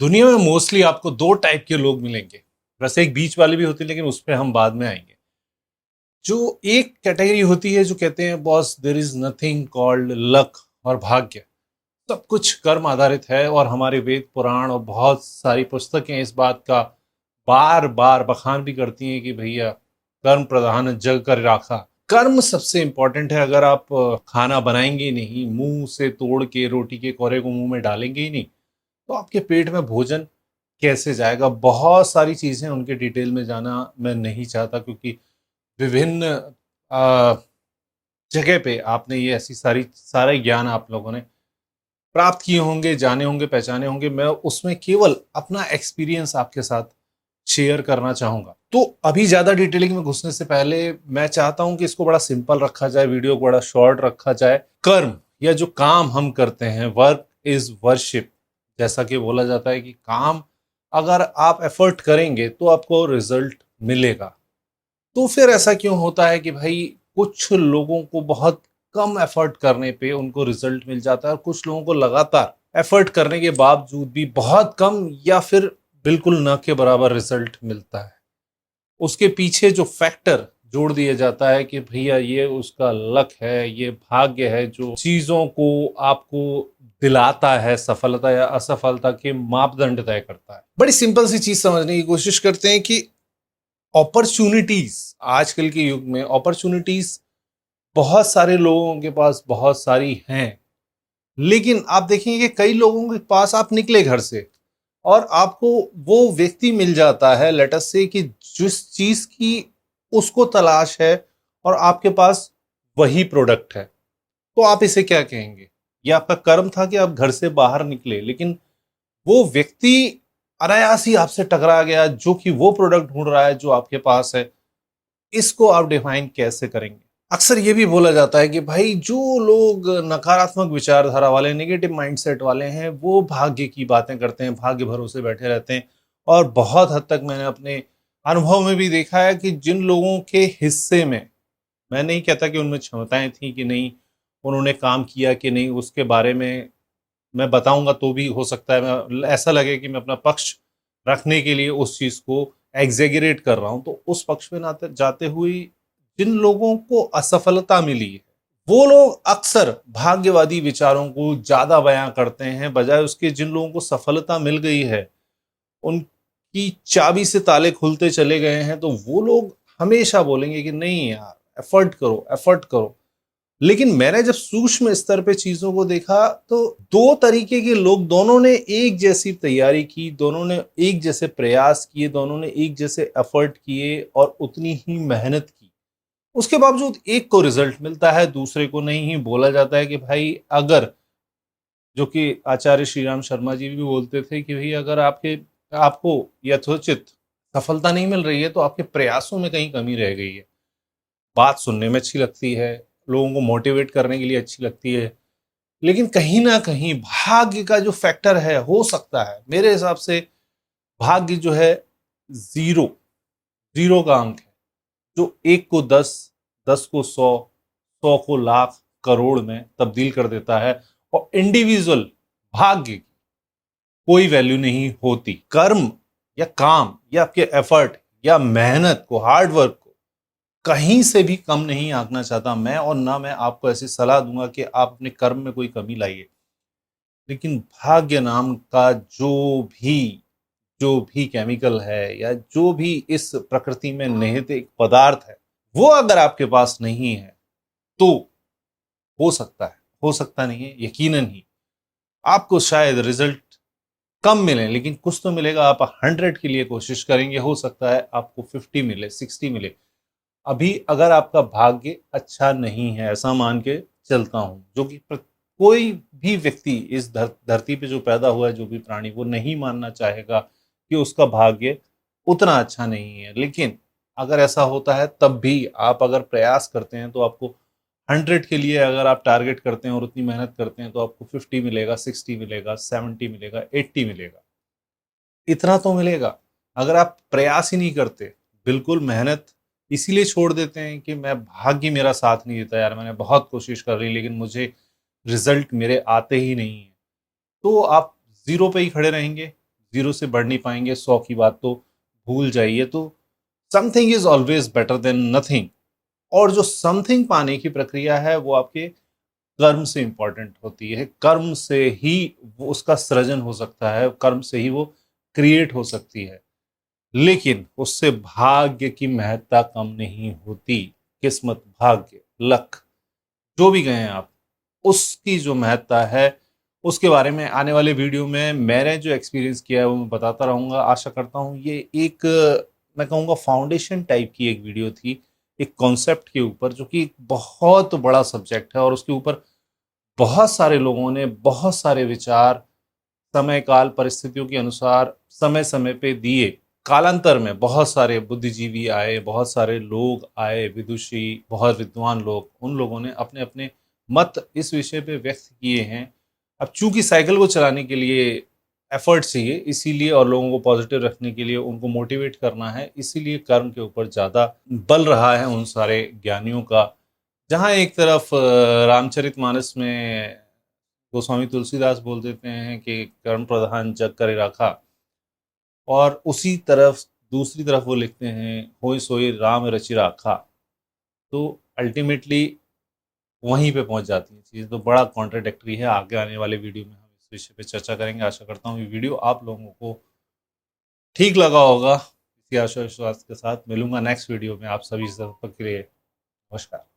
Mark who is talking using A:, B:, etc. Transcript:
A: दुनिया में मोस्टली आपको दो टाइप के लोग मिलेंगे। वैसे एक बीच वाले भी होते हैं, लेकिन उस पर हम बाद में आएंगे। जो एक कैटेगरी होती है जो कहते हैं boss there is nothing called luck और भाग्य, सब कुछ कर्म आधारित है। और हमारे वेद पुराण और बहुत सारी पुस्तकें इस बात का बार बार बखान भी करती हैं कि भैया कर्म प्रधान जग कर राखा। कर्म सबसे इंपॉर्टेंट है। अगर आप खाना बनाएंगे ही नहीं, मुंह से तोड़ के रोटी के कोरे को मुंह में डालेंगे ही नहीं, तो आपके पेट में भोजन कैसे जाएगा। बहुत सारी चीजें, उनके डिटेल में जाना मैं नहीं चाहता, क्योंकि विभिन्न अ, जगह पे आपने ये ऐसी सारा ज्ञान आप लोगों ने प्राप्त किए होंगे, जाने होंगे, पहचाने होंगे। मैं उसमें केवल अपना एक्सपीरियंस आपके साथ शेयर करना चाहूंगा। तो अभी ज्यादा डिटेलिंग में घुसने से पहले मैं चाहता हूं कि इसको बड़ा सिंपल रखा जाए, वीडियो को बड़ा शॉर्ट रखा जाए। कर्म या जो काम हम करते हैं, वर्क इज वर्शिप, जैसा कि बोला जाता है कि काम अगर आप एफर्ट करेंगे तो आपको रिजल्ट मिलेगा। तो फिर ऐसा क्यों होता है कि भाई कुछ लोगों को बहुत कम एफर्ट करने पे उनको रिजल्ट मिल जाता है, और कुछ लोगों को लगातार एफर्ट करने के बावजूद भी बहुत कम या फिर बिल्कुल न के बराबर रिजल्ट मिलता है। उसके पीछे जो फैक्टर जोड़ दिया जाता है कि भैया ये उसका लक है, ये भाग्य है जो चीजों को आपको दिलाता है, सफलता या असफलता के मापदंड तय करता है। बड़ी सिंपल सी चीज समझने की कोशिश करते हैं कि अपॉर्चुनिटीज, आजकल के युग में अपॉर्चुनिटीज बहुत सारे लोगों के पास बहुत सारी हैं। लेकिन आप देखेंगे कि कई लोगों के पास आप निकले घर से और आपको वो व्यक्ति मिल जाता है, लेट अस से, कि जिस चीज की उसको तलाश है और आपके पास वही प्रोडक्ट है। तो आप इसे क्या कहेंगे? ये आपका कर्म था कि आप घर से बाहर निकले, लेकिन वो व्यक्ति अनायास ही आपसे टकरा गया जो कि वो प्रोडक्ट ढूंढ रहा है जो आपके पास है। इसको आप डिफाइन कैसे करेंगे? अक्सर ये भी बोला जाता है कि भाई जो लोग नकारात्मक विचारधारा वाले, नेगेटिव माइंडसेट वाले हैं, वो भाग्य की बातें करते हैं, भाग्य भरोसे बैठे रहते हैं। और बहुत हद तक मैंने अपने अनुभव में भी देखा है कि जिन लोगों के हिस्से में, मैं नहीं कहता कि उनमें क्षमताएं थी कि नहीं, उन्होंने काम किया कि नहीं, उसके बारे में मैं बताऊंगा तो भी हो सकता है मैं ऐसा लगे कि मैं अपना पक्ष रखने के लिए उस चीज को एग्जेगरेट कर रहा हूं। तो उस पक्ष में नाते जाते हुए जिन लोगों को असफलता मिली है, वो लोग अक्सर भाग्यवादी विचारों को ज्यादा बयां करते हैं, बजाय उसके जिन लोगों को सफलता मिल गई है, उनकी चाबी से ताले खुलते चले गए हैं, तो वो लोग हमेशा बोलेंगे कि नहीं यार, एफर्ट करो, एफर्ट करो। लेकिन मैंने जब सूक्ष्म स्तर पे चीजों को देखा, तो दो तरीके के लोग, दोनों ने एक जैसी तैयारी की, दोनों ने एक जैसे प्रयास किए, दोनों ने एक जैसे एफर्ट किए और उतनी ही मेहनत की। उसके बावजूद एक को रिजल्ट मिलता है, दूसरे को नहीं। ही बोला जाता है कि भाई अगर, जो कि आचार्य श्री राम शर्मा जी भी बोलते थे कि भाई अगर आपको यथोचित सफलता नहीं मिल रही है तो आपके प्रयासों में कहीं कमी रह गई है। बात सुनने में अच्छी लगती है, लोगों को मोटिवेट करने के लिए अच्छी लगती है, लेकिन कहीं ना कहीं भाग्य का जो फैक्टर है, हो सकता है मेरे हिसाब से भाग्य जो है जीरो, जीरो का अंक है, जो एक को 10, 10 को 100, 100 को लाख, करोड़ में तब्दील कर देता है। और इंडिविजुअल भाग्य की कोई वैल्यू नहीं होती। कर्म या काम या आपके एफर्ट या मेहनत को, हार्ड वर्क को कहीं से भी कम नहीं आंकना चाहता मैं, और ना मैं आपको ऐसी सलाह दूंगा कि आप अपने कर्म में कोई कमी लाइए। लेकिन भाग्य नाम का जो भी केमिकल है या जो भी इस प्रकृति में निहित एक पदार्थ है, वो अगर आपके पास नहीं है तो हो सकता है, हो सकता नहीं है, यकीनन ही आपको शायद रिजल्ट कम मिले, लेकिन कुछ तो मिलेगा। आप 100 के लिए कोशिश करेंगे, हो सकता है आपको 50 मिले, 60 मिले। अभी अगर आपका भाग्य अच्छा नहीं है, ऐसा मान के चलता हूं, जो कि कोई भी व्यक्ति इस धरती पे जो पैदा हुआ है, जो भी प्राणी, वो नहीं मानना चाहेगा कि उसका भाग्य उतना अच्छा नहीं है। लेकिन अगर ऐसा होता है, तब भी आप अगर प्रयास करते हैं तो आपको 100 के लिए अगर आप टारगेट करते हैं और उतनी मेहनत करते हैं, तो आपको 50 मिलेगा, 60 मिलेगा, 70 मिलेगा, 80 मिलेगा। इतना तो मिलेगा। अगर आप प्रयास ही नहीं करते, बिल्कुल मेहनत इसीलिए छोड़ देते हैं कि मैं, भाग्य मेरा साथ नहीं देता यार, मैंने बहुत कोशिश कर ली लेकिन मुझे रिजल्ट मेरे आते ही नहीं है, तो आप जीरो पे ही खड़े रहेंगे, 0 से बढ़ नहीं पाएंगे, 100 की बात तो भूल जाइए। तो something is always better than nothing. और जो समथिंग पाने की प्रक्रिया है वो आपके कर्म से इंपॉर्टेंट होती है। कर्म से ही वो उसका सृजन हो सकता है, कर्म से ही वो क्रिएट हो सकती है। लेकिन उससे भाग्य की महत्ता कम नहीं होती। किस्मत, भाग्य, लक, जो भी कहें आप, उसकी जो महत्ता है उसके बारे में आने वाले वीडियो में मैंने जो एक्सपीरियंस किया है वो मैं बताता रहूंगा। आशा करता हूँ ये एक, मैं कहूँगा फाउंडेशन टाइप की एक वीडियो थी, एक कॉन्सेप्ट के ऊपर, जो कि एक बहुत बड़ा सब्जेक्ट है और उसके ऊपर बहुत सारे लोगों ने बहुत सारे विचार समय काल परिस्थितियों के अनुसार समय समय पे दिए। कालांतर में बहुत सारे बुद्धिजीवी आए, बहुत सारे लोग आए, विदुषी, बहुत विद्वान लोग, उन लोगों ने अपने अपने मत इस विषय पे व्यक्त किए हैं। अब चूंकि साइकिल को चलाने के लिए एफर्ट चाहिए, इसीलिए, और लोगों को पॉजिटिव रखने के लिए उनको मोटिवेट करना है, इसीलिए कर्म के ऊपर ज्यादा बल रहा है उन सारे ज्ञानियों का। जहाँ एक तरफ रामचरितमानस में गोस्वामी तुलसीदास बोल देते हैं कि कर्म प्रधान जग करे राखा, और उसी तरफ दूसरी तरफ वो लिखते हैं होय सोई राम रचि राखा। तो अल्टीमेटली वहीं पे पहुंच जाती है चीज़। तो बड़ा कॉन्ट्राडिक्टरी है। आगे आने वाले वीडियो में हम इस विषय पे चर्चा करेंगे। आशा करता हूँ ये वीडियो आप लोगों को ठीक लगा होगा। इसी आशा विश्वास के साथ मिलूंगा नेक्स्ट वीडियो में। आप सभी सबक के लिए नमस्कार।